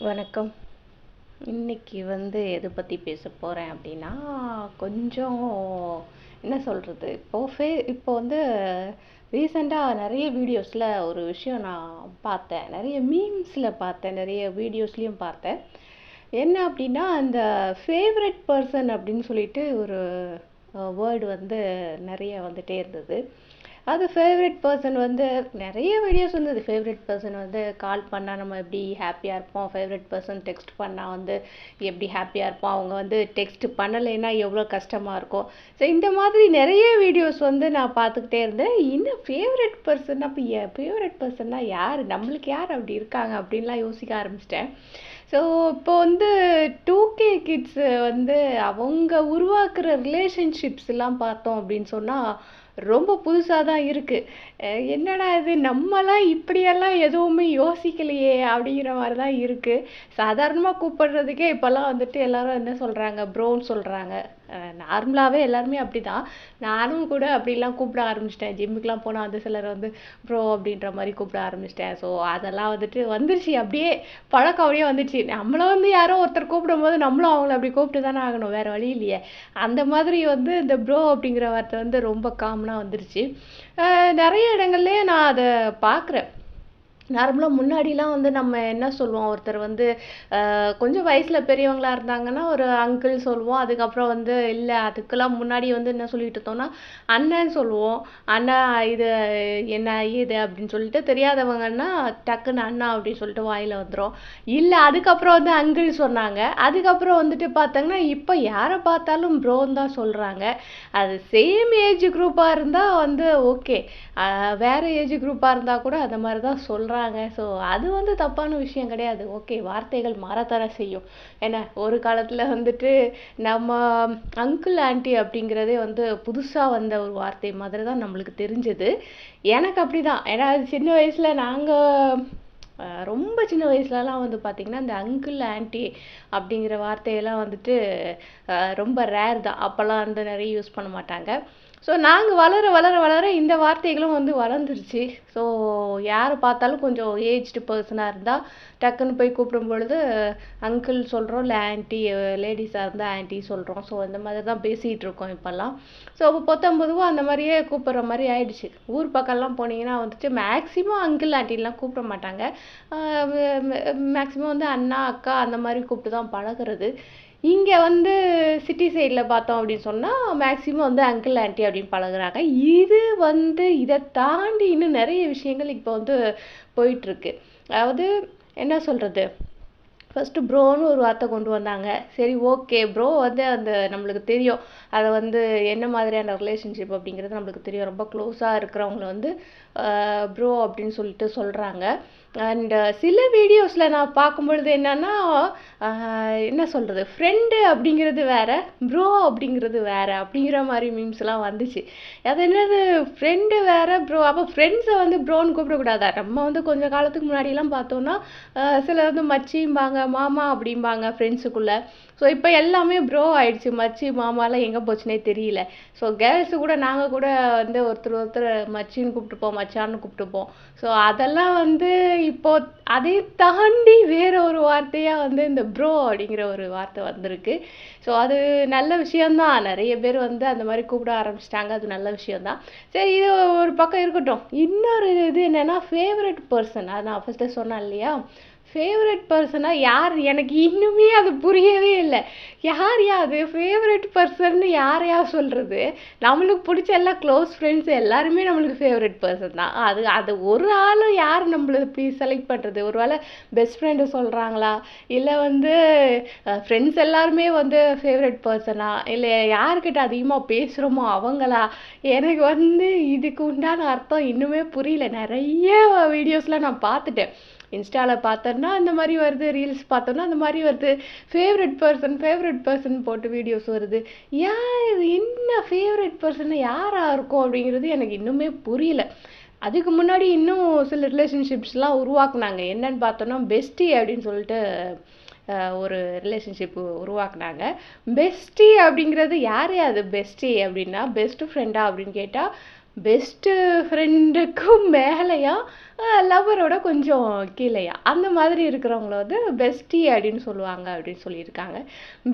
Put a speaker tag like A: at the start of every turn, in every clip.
A: வணக்கம். இன்னைக்கு எத பத்தி பேசப் போறேன் அப்படின்னா, கொஞ்சம் என்ன சொல்றது? இப்போ ரீசெண்டா நெறைய வீடியோஸ்ல ஒரு விஷயம் நான் பார்த்தேன். நெறைய மீம்ஸ்ல பார்த்தேன். நெறைய வீடியோஸ்லயும் பார்த்தேன். என்ன அப்படின்னா, அந்த ஃபேவரைட் பெர்சன் அப்படின்னு சொல்லிட்டு ஒரு வேர்ட் நெறைய வந்துட்டே இருந்தது. அது ஃபேவரைட் பெர்சன் நெறைய வீடியோஸ் வந்தது. ஃபேவரைட் பெர்சன் கால் பண்ணா நம்ம எப்படி ஹேப்பியா இருப்போம். ஃபேவரைட் பெர்சன் டெக்ஸ்ட் பண்ணா எப்படி ஹேப்பியா இருப்போம். அவங்க டெக்ஸ்ட் பண்ணலைன்னா எவ்வளோ கஷ்டமா இருக்கும். ஸோ இந்த மாதிரி நெறைய வீடியோஸ் நான் பார்த்துக்கிட்டே இருந்தேன். இன்னும் ஃபேவரைட் பெர்சன் அப்போ ஃபேவரைட் பெர்சன்னா யார்? நம்மளுக்கு யார் அப்படி இருக்காங்க? அப்படின்லாம் யோசிக்க ஆரம்பிச்சிட்டேன். ஸோ இப்போ 2K கிட்ஸ் அவங்க உருவாக்குற ரிலேஷன்ஷிப்ஸ்லாம் பார்த்தோம் அப்படின்னு சொன்னால் ரொம்ப புதுசாக தான் இருக்குது. என்னடா இது, நம்மலாம் இப்படியெல்லாம் எதுவுமே யோசிக்கலையே அப்படிங்கிற மாதிரி தான் இருக்குது. சாதாரணமாக கூப்பிடுறதுக்கே இப்போல்லாம் எல்லாரும் என்ன சொல்கிறாங்க, ப்ரோன்னு சொல்கிறாங்க. நார்மலாகவே எல்லாருமே அப்படி தான். நானும் கூட அப்படிலாம் கூப்பிட ஆரம்பிச்சிட்டேன். ஜிம்முக்கெலாம் போனால் சிலர் ப்ரோ அப்படின்ற மாதிரி கூப்பிட ஆரம்பிச்சிட்டேன். ஸோ அதெல்லாம் வந்துருச்சு. அப்படியே பழக்கம் அப்படியே வந்துடுச்சு. நம்மள யாரோ ஒருத்தர் கூப்பிடும்போது நம்மளும் அவங்கள அப்படி கூப்பிட்டு தானே ஆகணும், வேறு வழி இல்லையே. அந்த மாதிரி இந்த ப்ரோ அப்படிங்கிற வார்த்தை ரொம்ப காமனாக வந்துருச்சு. நிறைய இடங்கள்லேயே நான் அதை பார்க்குறேன். நார்மலாக முன்னாடிலாம் நம்ம என்ன சொல்லுவோம், ஒருத்தர் கொஞ்சம் வயசில் பெரியவங்களாக இருந்தாங்கன்னா ஒரு அங்கிள் சொல்லுவோம். அதுக்கப்புறம் இல்லை, அதுக்கெல்லாம் முன்னாடி என்ன சொல்லிட்டு இருந்தோம்னா அண்ணன்னு சொல்லுவோம். அண்ணா இது என்ன இது அப்படின்னு சொல்லிட்டு, தெரியாதவங்கன்னா டக்குன்னு அண்ணா அப்படின்னு சொல்லிட்டு வாயில் வந்துடும். இல்லை, அதுக்கப்புறம் அங்கிள் சொன்னாங்க. அதுக்கப்புறம் பார்த்தாங்கன்னா இப்போ யாரை பார்த்தாலும் ப்ரோன்னு தான் சொல்கிறாங்க. அது சேம் ஏஜ் குரூப்பாக இருந்தால் ஓகே, வேறு ஏஜ் குரூப்பாக இருந்தால் கூட அந்த மாதிரி தான் சொல்கிறாங்க. ஸோ அது தப்பான விஷயம் கிடையாது. ஓகே, வார்த்தைகள் மாறத்தானே செய்யும். ஏன்னா ஒரு காலத்தில் நம்ம அங்கிள் ஆண்டி அப்படிங்கிறதே புதுசாக வந்த ஒரு வார்த்தை மாதிரி தான் நம்மளுக்கு தெரிஞ்சது. எனக்கு அப்படி தான். ஏன்னா சின்ன வயசில் நாங்கள் ரொம்ப சின்ன வயசுலலாம் பார்த்திங்கன்னா இந்த அங்கிள் ஆண்டி அப்படிங்கிற வார்த்தையெல்லாம் ரொம்ப ரேர் தான். அப்போல்லாம் நிறைய யூஸ் பண்ண மாட்டாங்க. ஸோ நாங்கள் வளர வளர வளர இந்த வார்த்தைகளும் வளர்ந்துருச்சு. ஸோ யாரை பார்த்தாலும் கொஞ்சம் ஏஜ்டு பர்சனாக இருந்தால் டக்குன்னு போய் கூப்பிடும் பொழுது அங்கிள் சொல்கிறோம், இல்லை ஆன்ட்டி, லேடிஸாக இருந்தால் ஆன்ட்டி சொல்கிறோம். ஸோ இந்த மாதிரி தான் பேசிகிட்டு இருக்கோம் இப்போல்லாம். ஸோ இப்போ பொதுவாக அந்த மாதிரியே கூப்பிட்ற மாதிரி ஆயிடுச்சு. ஊர் பக்கம்லாம் போனீங்கன்னா மேக்ஸிமம் அங்கிள் ஆன்ட்டிலாம் கூப்பிட மாட்டாங்க. மேக்ஸிமம் அண்ணா அக்கா அந்த மாதிரி கூப்பிட்டு தான் பழகிறது. இங்கே சிட்டி சைடில் பார்த்தோம் அப்படின்னு சொன்னால் மேக்ஸிமம் அங்கிள் ஆண்டி அப்படின்னு பழகுறாங்க. இது இதை தாண்டி இன்னும் நிறைய விஷயங்கள் இப்போ போயிட்டுருக்கு. அதாவது என்ன சொல்கிறது, ஃபஸ்ட்டு ப்ரோன்னு ஒரு வார்த்தை கொண்டு வந்தாங்க. சரி, ஓகே, ப்ரோ அந்த நம்மளுக்கு தெரியும். அதை என்ன மாதிரியான ரிலேஷன்ஷிப் அப்படிங்கிறது நம்மளுக்கு தெரியும். ரொம்ப க்ளோஸாக இருக்கிறவங்கள ப்ரோ அப்படின்னு சொல்லிட்டு சொல்கிறாங்க. அண்டு சில வீடியோஸில் நான் பார்க்கும்பொழுது என்னன்னா, என்ன சொல்கிறது, ஃப்ரெண்டு அப்படிங்கிறது வேறு, ப்ரோ அப்படிங்கிறது வேறு அப்படிங்கிற மாதிரி மீம்ஸ்லாம் வந்துச்சு. அது என்னது, ஃப்ரெண்டு வேறு, ப்ரோ, அப்போ ஃப்ரெண்ட்ஸை ப்ரோன்னு கூப்பிடக்கூடாதா? நம்ம கொஞ்சம் காலத்துக்கு முன்னாடிலாம் பார்த்தோன்னா சிலர் மச்சிம்பாங்க, மாமா அப்படிம்பாங்க ஃப்ரெண்ட்ஸுக்குள்ளே. ஸோ இப்போ எல்லாமே ப்ரோ ஆயிடுச்சு. மச்சி மாமாலாம் எங்கே போச்சுனே தெரியல. ஸோ கேர்ள்ஸு கூட நாங்கள் கூட ஒருத்தர் ஒருத்தர் மச்சின்னு கூப்பிட்டுப்போம், மச்சான்னு கூப்பிட்டுப்போம். ஸோ அதெல்லாம் இப்போ அதை தாண்டி வேற ஒரு வார்த்தையாக இந்த ப்ரோ அப்படிங்கிற ஒரு வார்த்தை வந்திருக்கு. ஸோ அது நல்ல விஷயந்தான். நிறைய பேர் அந்த மாதிரி கூப்பிட ஆரம்பிச்சிட்டாங்க. அது நல்ல விஷயந்தான். சரி, இது ஒரு பக்கம் இருக்கட்டும். இன்னொரு இது என்னென்னா, ஃபேவரட் பர்சன். அது நான் ஃபஸ்ட்டு சொன்னேன் இல்லையா, ஃபேவரட் பர்சனாக யார்? எனக்கு இன்னுமே அது புரியவே இல்லை. யார் அது ஃபேவரட் பர்சன்னு? யாரையா சொல்கிறது? நம்மளுக்கு பிடிச்ச எல்லாம் க்ளோஸ் ஃப்ரெண்ட்ஸ் எல்லாருமே நம்மளுக்கு ஃபேவரட் பர்சன் தான். அது ஒரு ஆள் யார் நம்மளை இப்படி செலக்ட் பண்ணுறது? ஒரு வேளை பெஸ்ட் ஃப்ரெண்டு சொல்கிறாங்களா, இல்லை ஃப்ரெண்ட்ஸ் எல்லாருமே ஃபேவரட் பர்சனா, இல்லை யார்கிட்ட அதிகமாக பேசுகிறோமோ அவங்களா? எனக்கு இதுக்கு உண்டான அர்த்தம் இன்னுமே புரியல. நிறைய வீடியோஸ்லாம் நான் பார்த்துட்டேன். இன்ஸ்டாவில் பார்த்தோன்னா அந்த மாதிரி வருது, ரீல்ஸ் பார்த்தோன்னா அந்த மாதிரி வருது. ஃபேவரட் பர்சன் போட்டு வீடியோஸ் வருது. என்ன ஃபேவரட் பர்சன் யாராக இருக்கும் அப்படிங்கிறது எனக்கு இன்னுமே புரியல. அதுக்கு முன்னாடி இன்னும் சில ரிலேஷன்ஷிப்ஸ்லாம் உருவாக்குனாங்க. என்னன்னு பார்த்தோன்னா பெஸ்டி அப்படின்னு சொல்லிட்டு ஒரு ரிலேஷன்ஷிப் உருவாக்குனாங்க. பெஸ்டி அப்படிங்கிறது யார்? அது பெஸ்டி அப்படின்னா பெஸ்ட் ஃப்ரெண்டா அப்படின்னு கேட்டால் பெஸ்ட்டு ஃப்ரெண்டுக்கும் மேலேயா லவ்வரோட கொஞ்சம் கீழேயா அந்த மாதிரி இருக்கிறவங்கள வந்து பெஸ்டி அப்படின்னு சொல்லுவாங்க அப்படின்னு சொல்லியிருக்காங்க.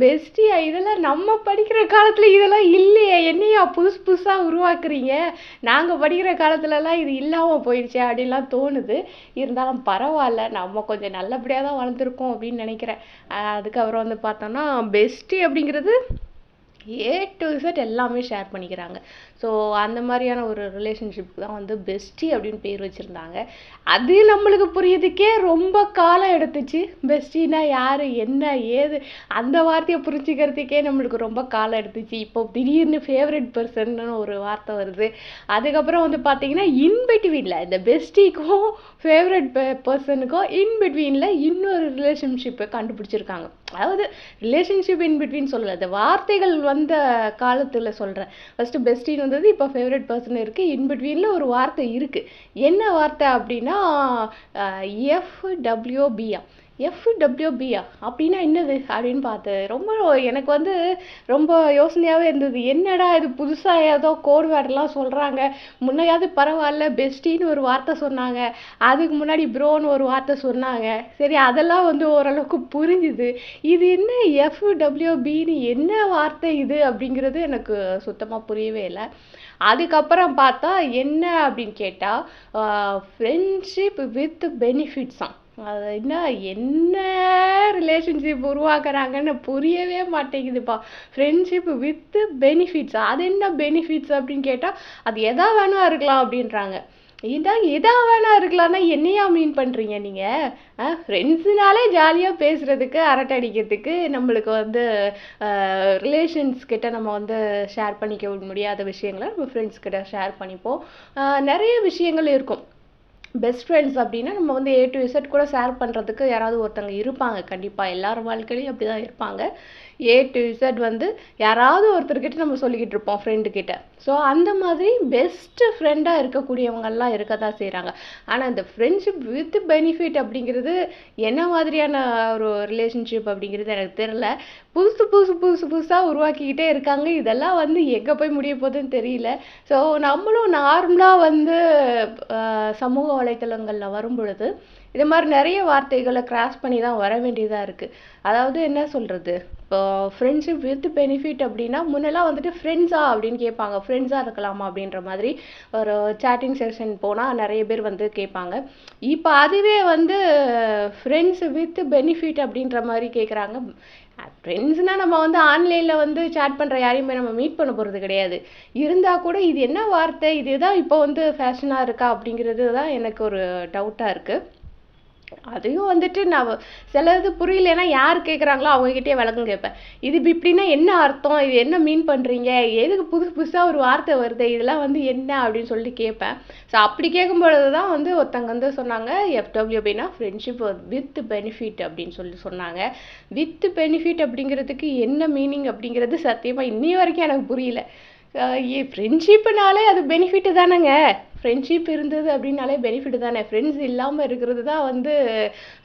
A: பெஸ்டியா இதெல்லாம் நம்ம படிக்கிற காலத்தில் இதெல்லாம் இல்லையே, என்னையா புதுசு புதுசாக உருவாக்குறீங்க, நாங்கள் படிக்கிற காலத்துலலாம் இது இல்லாமல் போயிடுச்சே அப்படின்லாம் தோணுது. இருந்தாலும் பரவாயில்ல, நம்ம கொஞ்சம் நல்லபடியாக தான் வளர்ந்துருக்கோம் அப்படின்னு நினைக்கிறேன். அதுக்கப்புறம் வந்து பார்த்தோன்னா பெஸ்டி அப்படிங்கிறது ஏ டு இசட் எல்லாமே ஷேர் பண்ணிக்கிறாங்க. ஸோ அந்த மாதிரியான ஒரு ரிலேஷன்ஷிப் தான் வந்து பெஸ்டி அப்படின்னு பேர் வச்சுருந்தாங்க. அது நம்மளுக்கு புரியதுக்கே ரொம்ப காலம் எடுத்துச்சு. பெஸ்டினா யார், என்ன, ஏது, அந்த வார்த்தையை புரிஞ்சுக்கிறதுக்கே நம்மளுக்கு ரொம்ப காலம் எடுத்துச்சு. இப்போ திடீர்னு ஃபேவரட் பர்சன்னு ஒரு வார்த்தை வருது. அதுக்கப்புறம் வந்து பார்த்தீங்கன்னா இன்பிட்வீனில் இந்த பெஸ்டிக்கும் ஃபேவரட் பர்சனுக்கும் இன்பிட்வீனில் இன்னொரு ரிலேஷன்ஷிப்பை கண்டுபிடிச்சிருக்காங்க. அதாவது ரிலேஷன்ஷிப் இன்பிட்வீன் சொல்லலை, அந்த வார்த்தைகள் வந்த காலத்தில் சொல்கிறேன். ஃபஸ்ட்டு பெஸ்டின்னு வந்தது, இப்போ ஃபேவரட் பர்சன் இருக்குது, இன்பிட்வீனில் ஒரு வார்த்தை இருக்குது. என்ன வார்த்தை அப்படின்னா எஃப்டபிள்யூபியா. எஃப்டபிள்யூபியா அப்படின்னா என்னது அப்படின்னு பார்த்தேன். ரொம்ப எனக்கு வந்து ரொம்ப யோசனையாகவே இருந்தது. என்னடா இது புதுசாக ஏதோ கோட் வேர்டெலாம் சொல்கிறாங்க. முன்னையாவது பரவாயில்ல பெஸ்டின்னு ஒரு வார்த்தை சொன்னாங்க, அதுக்கு முன்னாடி ப்ரோன்னு ஒரு வார்த்தை சொன்னாங்க. சரி அதெல்லாம் வந்து ஓரளவுக்கு புரிஞ்சுது. இது என்ன எஃப்டபிள்யூபின்னு என்ன வார்த்தை இது அப்படிங்கிறது எனக்கு சுத்தமாக புரியவே இல்லை. அதுக்கப்புறம் பார்த்தா என்ன அப்படின்னு கேட்டால் ஃப்ரெண்ட்ஷிப் வித் பெனிஃபிட்ஸாம். அது என்ன ரிலேஷன்ஷிப் உருவாக்குறாங்கன்னு புரியவே மாட்டேங்குதுப்பா. ஃப்ரெண்ட்ஷிப் வித் பெனிஃபிட்ஸ், அது என்ன பெனிஃபிட்ஸ் அப்படின்னு கேட்டால் அது எதா வேணா இருக்கலாம் அப்படின்றாங்க. இதான் எதா வேணா இருக்கலாம்னா என்னையா மீன் பண்ணுறீங்க நீங்கள்? ஃப்ரெண்ட்ஸுனாலே ஜாலியாக பேசுகிறதுக்கு, அரட்டை அடிக்கிறதுக்கு, நம்மளுக்கு வந்து ரிலேஷன்ஸ் கிட்ட நம்ம வந்து ஷேர் பண்ணிக்க முடியாத விஷயங்களை நம்ம ஃப்ரெண்ட்ஸ் கிட்ட ஷேர் பண்ணிப்போம். நிறைய விஷயங்கள் இருக்கும். பெஸ்ட் ஃப்ரெண்ட்ஸ் அப்படின்னா நம்ம வந்து ஏ டு இசட் கூட ஷேர் பண்ணுறதுக்கு யாராவது ஒருத்தங்க இருப்பாங்க. கண்டிப்பாக எல்லார் வாழ்க்கையிலையும் அப்படி தான் இருப்பாங்க. ஏ டு இசட் வந்து யாராவது ஒருத்தர்கிட்ட நம்ம சொல்லிக்கிட்டு இருப்போம் ஃப்ரெண்டுக்கிட்ட. ஸோ அந்த மாதிரி பெஸ்ட்டு ஃப்ரெண்டாக இருக்கக்கூடியவங்கெல்லாம் இருக்க தான் செய்கிறாங்க. ஆனால் இந்த ஃப்ரெண்ட்ஷிப் வித் பெனிஃபிட் அப்படிங்கிறது என்ன மாதிரியான ஒரு ரிலேஷன்ஷிப் அப்படிங்கிறது எனக்கு தெரில. புதுசாக உருவாக்கிக்கிட்டே இருக்காங்க. இதெல்லாம் வந்து எங்கே போய் முடிய போகுதுன்னு தெரியல. ஸோ நம்மளும் நார்மலாக வந்து சமூக வலைத்தளங்களில் வரும் பொழுது இது மாதிரி நிறைய வார்த்தைகளை கிராஸ் பண்ணி தான் வர வேண்டியதாக இருக்குது. அதாவது என்ன சொல்கிறது, இப்போ ஃப்ரெண்ட்ஷிப் வித் பெனிஃபிட் அப்படின்னா முன்னெல்லாம் வந்துட்டு ஃப்ரெண்ட்ஸா அப்படின்னு கேட்பாங்க, ஃப்ரெண்ட்ஸாக இருக்கலாமா அப்படின்ற மாதிரி ஒரு சேட்டிங் செஷன் போனால் நிறைய பேர் வந்து கேட்பாங்க. இப்போ அதுவே வந்து ஃப்ரெண்ட்ஸ் வித் பெனிஃபிட் அப்படின்ற மாதிரி கேட்குறாங்க. ஃப்ரெண்ட்ஸ்னால் நம்ம வந்து ஆன்லைனில் வந்து சேட் பண்ணுற யாரையுமே நம்ம மீட் பண்ண போகிறது கிடையாது. இருந்தால் கூட இது என்ன வார்த்தை, இதுதான் இப்போ வந்து ஃபேஷனாக இருக்கா அப்படிங்கிறது தான் எனக்கு ஒரு டவுட்டாக இருக்குது. அதையும் வந்துட்டு நான் சிலது புரியலைன்னா யார் கேட்குறாங்களோ அவங்ககிட்டயே விளக்கம் கேட்பேன். இது இப்படின்னா என்ன அர்த்தம், இது என்ன மீன் பண்ணுறீங்க, எதுக்கு புதுசாக ஒரு வார்த்தை வருது, இதெல்லாம் வந்து என்ன அப்படின்னு சொல்லிட்டு கேட்பேன். ஸோ அப்படி கேட்கும்பொழுது தான் வந்து ஒருத்தங்க வந்து சொன்னாங்க எஃப்டபிள்யூபின்னா ஃப்ரெண்ட்ஷிப் வித் பெனிஃபிட் அப்படின்னு சொன்னாங்க. வித் பெனிஃபிட் அப்படிங்கிறதுக்கு என்ன மீனிங் அப்படிங்கிறது சத்தியமாக இன்னி வரைக்கும் எனக்கு புரியல. ஃப்ரெண்ட்ஷிப்புனாலே அது பெனிஃபிட்டு தானேங்க. ஃப்ரெண்ட்ஷிப் இருந்தது அப்படின்னாலே பெனிஃபிட் தானே. ஃப்ரெண்ட்ஸ் இல்லாமல் இருக்கிறது தான் வந்து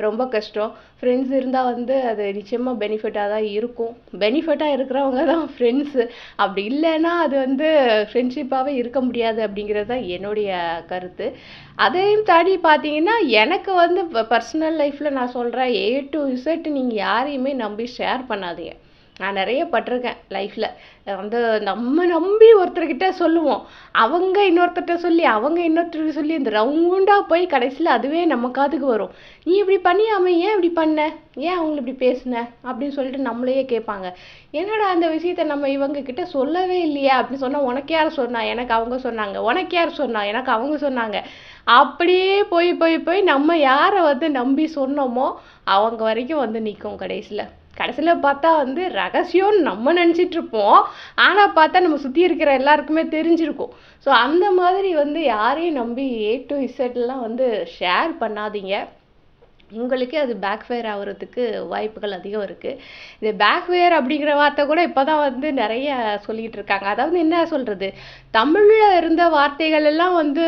A: ரொம்ப கஷ்டம். ஃப்ரெண்ட்ஸ் இருந்தால் வந்து அது நிச்சயமாக பெனிஃபிட்டாக தான் இருக்கும். பெனிஃபிட்டாக இருக்கிறவங்க தான் ஃப்ரெண்ட்ஸு. அப்படி இல்லைன்னா அது வந்து ஃப்ரெண்ட்ஷிப்பாகவே இருக்க முடியாது அப்படிங்கிறது தான் என்னுடைய கருத்து. அதையும் தாண்டி பார்த்தீங்கன்னா எனக்கு வந்து பர்சனல் லைஃப்பில் நான் சொல்கிறேன், ஏ டு இசட் நீங்கள் யாரையுமே நம்பி ஷேர் பண்ணாதீங்க. நான் நிறைய பட்டிருக்கேன் லைஃப்பில். வந்து நம்ம நம்பி ஒருத்தர்கிட்ட சொல்லுவோம், அவங்க இன்னொருத்தர்கிட்ட சொல்லி, அவங்க இன்னொருத்தர்கிட்ட சொல்லி இந்த ரவுண்டாக போய் கடைசியில் அதுவே நம்ம காதுக்கு வரும். நீ இப்படி பண்ணியாம ஏன் இப்படி பண்ண, ஏன் அவங்கள இப்படி பேசுன அப்படின்னு சொல்லிட்டு நம்மளையே கேட்பாங்க. என்னடா அந்த விஷயத்த நம்ம இவங்க கிட்ட சொல்லவே இல்லையா அப்படின்னு சொன்னால், உனக்கு யார் சொன்னா, எனக்கு அவங்க சொன்னாங்க, உனக்கு யார் சொன்னா, எனக்கு அவங்க சொன்னாங்க. அப்படியே போய் போய் போய் நம்ம யாரை வந்து நம்பி சொன்னோமோ அவங்க வரைக்கும் வந்து நிற்கும். கடைசியில் பார்த்தா வந்து ரகசியம்னு நம்ம நினச்சிட்டு இருப்போம். ஆனால் பார்த்தா நம்ம சுற்றி இருக்கிற எல்லாருக்குமே தெரிஞ்சிருக்கும். ஸோ அந்த மாதிரி வந்து யாரையும் நம்பி ஏ டு இசட்லாம் வந்து ஷேர் பண்ணாதீங்க. உங்களுக்கு அது பேக்ஃபயர் ஆகிறதுக்கு வாய்ப்புகள் அதிகம் இருக்குது. இந்த பேக்ஃபயர் அப்படிங்கிற வார்த்தை கூட இப்போ தான் வந்து நிறைய சொல்லிகிட்டு இருக்காங்க. அதாவது என்ன சொல்கிறது, தமிழில் இருந்த வார்த்தைகள் எல்லாம் வந்து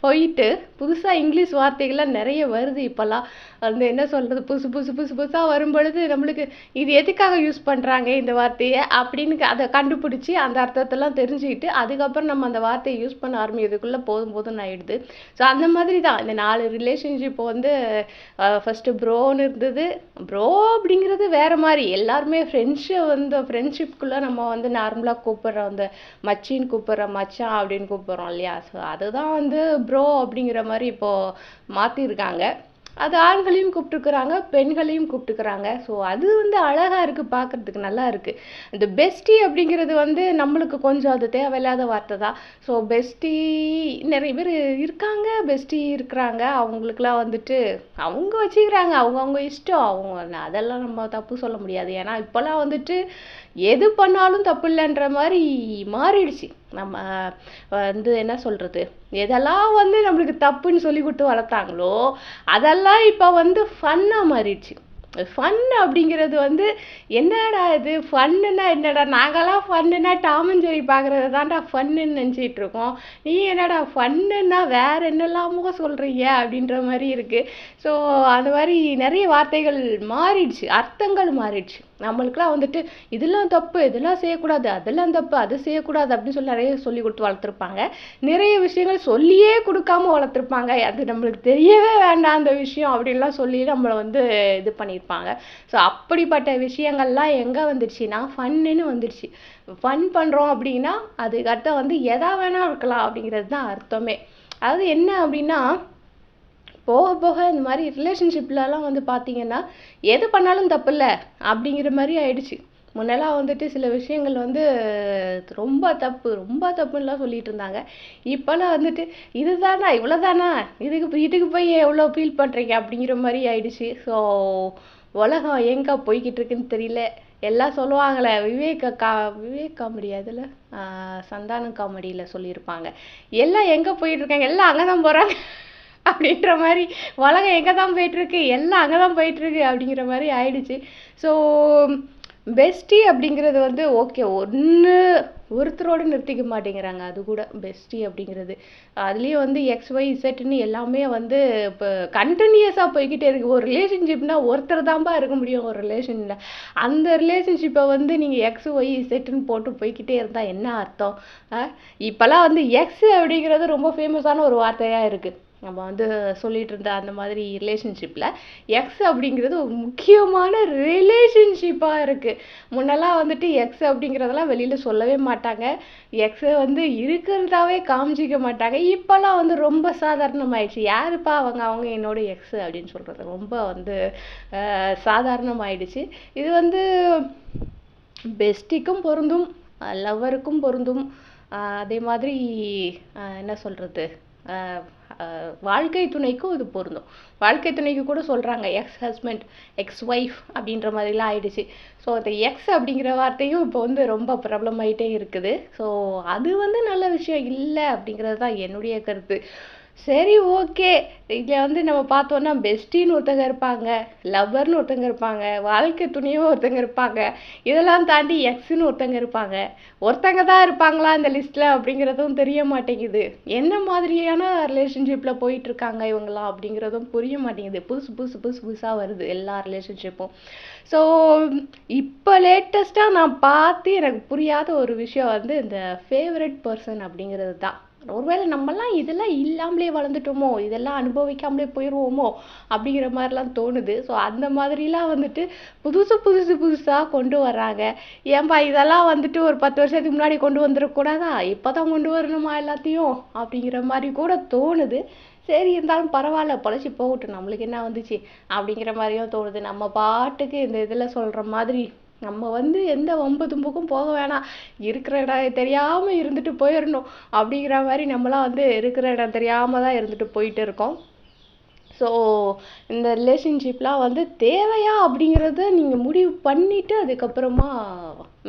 A: போயிட்டு புதுசாக இங்கிலீஷ் வார்த்தைகள்லாம் நிறைய வருது இப்போல்லாம். வந்து என்ன சொல்கிறது, புதுசாக வரும்பொழுது நம்மளுக்கு இது எதுக்காக யூஸ் பண்ணுறாங்க இந்த வார்த்தையை அப்படின்னு அதை கண்டுபிடிச்சி அந்த அர்த்தத்தெல்லாம் தெரிஞ்சுக்கிட்டு அதுக்கப்புறம் நம்ம அந்த வார்த்தையை யூஸ் பண்ண ஆரம்பிக்கிறதுக்குள்ளே போதும்னு ஆயிடுது. ஸோ அந்த மாதிரி தான் இந்த 4 ரிலேஷன்ஷிப் வந்து ஃபஸ்ட்டு ப்ரோன்னு இருந்தது. ப்ரோ அப்படிங்கிறது வேறு மாதிரி, எல்லாருமே ஃப்ரெண்ட்ஷிப்குள்ளே நம்ம வந்து நார்மலாக கூப்பிட்றோம், அந்த மச்சின்னு கூப்பிட்றோம், மச்சான் அப்படின்னு கூப்பிட்றோம் இல்லையா. ஸோ அதுதான் வந்து ப்ரோ அப்படிங்கிற மாதிரி இப்போது மாற்றிருக்காங்க. அது ஆண்களையும் கூப்பிட்டுக்கிறாங்க, பெண்களையும் கூப்பிட்டுக்கிறாங்க. ஸோ அது வந்து அழகாக இருக்குது, பார்க்குறதுக்கு நல்லா இருக்குது. இந்த பெஸ்டி அப்படிங்கிறது வந்து நம்மளுக்கு கொஞ்சம் அது தேவையில்லாத வார்த்தை தான். ஸோ பெஸ்டி நிறைய பேர் இருக்காங்க, பெஸ்டி இருக்கிறாங்க, அவங்களுக்குலாம் வந்துட்டு அவங்க வச்சுக்கிறாங்க, அவங்க இஷ்டம். அதெல்லாம் நம்ம தப்பு சொல்ல முடியாது. ஏன்னா இப்போல்லாம் வந்துட்டு எது பண்ணாலும் தப்பு இல்லைன்ற மாதிரி மாறிடுச்சு. நம்ம வந்து என்ன சொல்கிறது, எதெல்லாம் வந்து நம்மளுக்கு தப்புன்னு சொல்லி கொடுத்து வளர்த்தாங்களோ அதெல்லாம் இப்போ வந்து ஃபன்னாக மாறிடுச்சு. ஃபன் அப்படிங்கிறது வந்து என்னடா இது ஃபன்னுன்னா என்னடா, நாங்களாம் ஃபன்னுன்னா டாம் அண்ட் ஜெர்ரி பார்க்குறது தான்டா ஃபன்னுன்னு நினச்சிட்டு இருக்கோம். நீ என்னடா ஃபன்னுன்னா வேறு என்னெல்லாமோ சொல்கிறீங்க அப்படின்ற மாதிரி இருக்குது. ஸோ அந்த மாதிரி நிறைய வார்த்தைகள் மாறிடுச்சு, அர்த்தங்கள் மாறிடுச்சு. நம்மளுக்குலாம் வந்துட்டு இதெல்லாம் தப்பு, இதெல்லாம் செய்யக்கூடாது, அதெல்லாம் தப்பு, அது செய்யக்கூடாது அப்படின்னு சொல்லி நிறைய சொல்லி கொடுத்து வளர்த்துருப்பாங்க. நிறைய விஷயங்கள் சொல்லியே கொடுக்காம வளர்த்துருப்பாங்க. அது நம்மளுக்கு தெரியவே வேண்டாம் அந்த விஷயம் அப்படின்லாம் சொல்லி நம்மளை வந்து இது பண்ணியிருப்பாங்க. ஸோ அப்படிப்பட்ட விஷயங்கள்லாம் எங்கே வந்துடுச்சுன்னா ஃபன்னுன்னு வந்துடுச்சு. ஃபன் பண்ணுறோம் அப்படின்னா அதுக்கு அர்த்தம் வந்து எதா வேணால் இருக்கலாம் அப்படிங்கிறது தான் அர்த்தமே. அதாவது என்ன அப்படின்னா, போக போக இந்த மாதிரி ரிலேஷன்ஷிப்லலாம் வந்து பார்த்தீங்கன்னா எது பண்ணாலும் தப்பு இல்லை அப்படிங்கிற மாதிரி ஆயிடுச்சு. முன்னெல்லாம் வந்துட்டு சில விஷயங்கள் வந்து ரொம்ப தப்புன்னெலாம் சொல்லிட்டு இருந்தாங்க. இப்போல்லாம் வந்துட்டு இதுதானா, இவ்வளோதானா, இதுக்கு போய் எவ்வளோ ஃபீல் பண்ணுறீங்க அப்படிங்கிற மாதிரி ஆயிடுச்சு. ஸோ உலகம் எங்கே போய்கிட்டு இருக்குன்னு தெரியல. எல்லாம் சொல்லுவாங்களே, விவேக் காமெடி அதில் சந்தானம் காமெடியில் சொல்லியிருப்பாங்க, எல்லாம் எங்கே போயிட்டு இருக்காங்க, எல்லாம் அங்கே தான் போகிறாங்க அப்படின்ற மாதிரி. உலகம் எங்கே தான் போயிட்டுருக்கு, எல்லாம் அங்கே தான் போயிட்டுருக்கு அப்படிங்கிற மாதிரி ஆயிடுச்சு. ஸோ பெஸ்டி அப்படிங்கிறது வந்து ஓகே, ஒருத்தரோடு நிறுத்திக்க மாட்டேங்கிறாங்க. அது கூட பெஸ்டி அப்படிங்கிறது அதுலேயும் வந்து XYZன்னு எல்லாமே வந்து இப்போ கண்டினியூஸாக போய்கிட்டே இருக்குது. ஒரு ரிலேஷன்ஷிப்னா ஒருத்தர் தான்ப்பா இருக்க முடியும் ஒரு ரிலேஷனில். அந்த ரிலேஷன்ஷிப்பை வந்து நீங்கள் XYZன்னு போட்டு போய்கிட்டே இருந்தால் என்ன அர்த்தம்? இப்போல்லாம் வந்து எக்ஸ் அப்படிங்கிறது ரொம்ப ஃபேமஸான ஒரு வார்த்தையாக இருக்குது. நம்ம வந்து சொல்லிட்டு இருந்த அந்த மாதிரி ரிலேஷன்ஷிப்பில் எக்ஸ் அப்படிங்கிறது ஒரு முக்கியமான ரிலேஷன்ஷிப்பாக இருக்குது. முன்னெல்லாம் வந்துட்டு எக்ஸ் அப்படிங்கிறதெல்லாம் வெளியில் சொல்லவே மாட்டாங்க, எக்ஸை வந்து இருக்கிறதாவே காமிச்சிக்க மாட்டாங்க. இப்போல்லாம் வந்து ரொம்ப சாதாரணமாயிடுச்சு. யாருப்பா அவங்க என்னோட எக்ஸு அப்படின்னு சொல்கிறது ரொம்ப வந்து சாதாரணமாயிடுச்சு. இது வந்து பெஸ்டிக்கும் பொருந்தும், லவ்வருக்கும் பொருந்தும். அதே மாதிரி என்ன சொல்கிறது, வாழ்க்கை துணைக்கும் இது பொருந்தும். வாழ்க்கை துணைக்கு கூட சொல்கிறாங்க எக்ஸ் ஹஸ்பண்ட், எக்ஸ் ஒய்ஃப் அப்படின்ற மாதிரிலாம் ஆயிடுச்சு. ஸோ அந்த எக்ஸ் அப்படிங்கிற வார்த்தையும் இப்போ வந்து ரொம்ப பிரபலமாயிட்டே இருக்குது. ஸோ அது வந்து நல்ல விஷயம் இல்லை அப்படிங்கிறது தான் என்னுடைய கருத்து. சரி, ஓகே. இதில் வந்து நம்ம பார்த்தோன்னா பெஸ்டின்னு ஒருத்தங்க இருப்பாங்க, லவ்வர்னு ஒருத்தங்க இருப்பாங்க, வாழ்க்கை துணையும் ஒருத்தங்க இருப்பாங்க, இதெல்லாம் தாண்டி எக்ஸ்ன்னு ஒருத்தங்க இருப்பாங்க. ஒருத்தங்க தான் இருப்பாங்களா இந்த லிஸ்ட்டில் அப்படிங்கிறதும் தெரிய மாட்டேங்குது. என்ன மாதிரியான ரிலேஷன்ஷிப்பில் போயிட்டுருக்காங்க இவங்களாம் அப்படிங்கிறதும் புரிய மாட்டேங்குது. புதுசாக வருது எல்லா ரிலேஷன்ஷிப்பும். ஸோ இப்போ லேட்டஸ்ட்டாக நான் பார்த்து எனக்கு புரியாத ஒரு விஷயம் வந்து இந்த ஃபேவரட் பர்சன் அப்படிங்கிறது தான். ஒருவேளை நம்மலாம் இதெல்லாம் இல்லாமலே வளர்ந்துட்டோமோ, இதெல்லாம் அனுபவிக்காமலே போயிடுவோமோ அப்படிங்கிற மாதிரிலாம் தோணுது. ஸோ அந்த மாதிரிலாம் வந்துட்டு புதுசாக கொண்டு வர்றாங்க. ஏன்பா இதெல்லாம் வந்துட்டு ஒரு 10 வருஷத்துக்கு முன்னாடி கொண்டு வந்துடக்கூடாதா, இப்போ தான் கொண்டு வரணுமா எல்லாத்தையும் அப்படிங்கிற மாதிரி கூட தோணுது. சரி, இருந்தாலும் பரவாயில்ல, பொழைச்சி போகட்டும், நம்மளுக்கு என்ன வந்துச்சு அப்படிங்கிற மாதிரியும் தோணுது. நம்ம பாட்டுக்கு இந்த இதில் சொல்கிற மாதிரி நம்ம வந்து எந்த வம்பு தும்புக்கும் போக வேணாம், இருக்கிற இடம் தெரியாமல் இருந்துட்டு போயிடணும் அப்படிங்கிற மாதிரி நம்மளாம் வந்து இருக்கிற இடம் தெரியாமல் தான் இருந்துட்டு போயிட்டு இருக்கோம். ஸோ இந்த ரிலேஷன்ஷிப்லாம் வந்து தேவையா அப்படிங்கிறத நீங்கள் முடிவு பண்ணிவிட்டு அதுக்கப்புறமா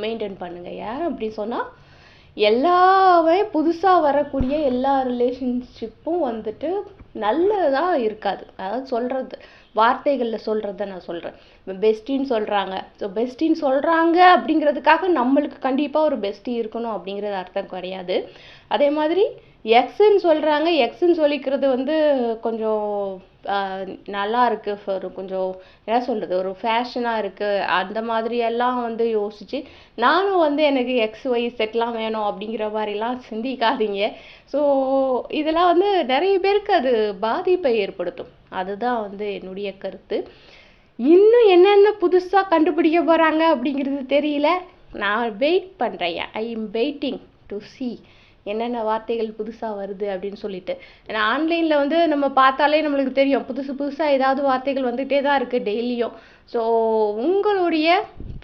A: மெயின்டைன் பண்ணுங்கள். ஏன் அப்படி சொன்னால், எல்லாமே புதுசாக வரக்கூடிய எல்லா ரிலேஷன்ஷிப்பும் வந்துட்டு நல்லதாக இருக்காது. அதாவது சொல்கிறது, வார்த்தைகளில் சொல்கிறத நான் சொல்கிறேன். பெஸ்டின்னு சொல்கிறாங்க, ஸோ பெஸ்டின்னு சொல்கிறாங்க அப்படிங்கிறதுக்காக நம்மளுக்கு கண்டிப்பாக ஒரு பெஸ்டி இருக்கணும் அப்படிங்கிறது அர்த்தம் கிடையாது. அதே மாதிரி எக்ஸ்ன்னு சொல்கிறாங்க. எக்ஸ்ன்னு சொல்லிக்கிறது வந்து கொஞ்சம் நல்லா இருக்குது, ஒரு கொஞ்சம் என்ன சொல்கிறது, ஒரு ஃபேஷனாக இருக்குது, அந்த மாதிரியெல்லாம் வந்து யோசித்து நானும் வந்து எனக்கு எக்ஸ் ஒய் செட்லாம் வேணும் அப்படிங்கிற மாதிரிலாம் சிந்திக்காதீங்க. ஸோ இதெல்லாம் வந்து நிறைய பேருக்கு அது பாதிப்பை ஏற்படுத்தும். அதுதான் வந்து என்னுடைய கருத்து. இன்னும் என்னென்ன புதுசாக கண்டுபிடிக்க போகிறாங்க அப்படிங்கிறது தெரியல. நான் வெயிட் பண்ணுறேன். I am waiting to see என்னென்ன வார்த்தைகள் புதுசாக வருது அப்படின்னு சொல்லிட்டு. ஏன்னா ஆன்லைனில் வந்து நம்ம பார்த்தாலே நம்மளுக்கு தெரியும், புதுசு புதுசாக ஏதாவது வார்த்தைகள் வந்துகிட்டே தான் இருக்குது டெய்லியும். ஸோ உங்களுடைய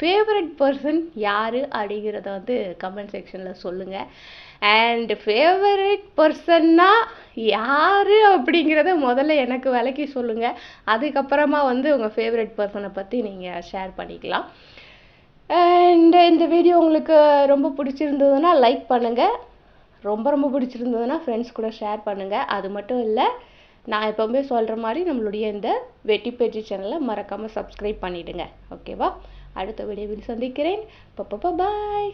A: ஃபேவரட் பர்சன் யார் அப்படிங்கிறத வந்து கமெண்ட் செக்ஷனில் சொல்லுங்கள். அண்ட் ஃபேவரட் பர்சன்னா யார் அப்படிங்கிறத முதல்ல எனக்கு விளக்கி சொல்லுங்கள். அதுக்கப்புறமா வந்து உங்கள் ஃபேவரட் பர்சனை பற்றி நீங்கள் ஷேர் பண்ணிக்கலாம். அண்ட் இந்த வீடியோ உங்களுக்கு ரொம்ப பிடிச்சிருந்ததுன்னா லைக் பண்ணுங்கள். ரொம்ப ரொம்ப பிடிச்சிருந்ததுன்னா ஃப்ரெண்ட்ஸ் கூட ஷேர் பண்ணுங்கள். அது மட்டும் இல்லை, நான் எப்போவுமே சொல்கிற மாதிரி நம்மளுடைய இந்த வெட்டி பேஜி சேனலை மறக்காமல் சப்ஸ்கிரைப் பண்ணிவிடுங்க. ஓகேவா? அடுத்த வீடியோவில் சந்திக்கிறேன். பாய்.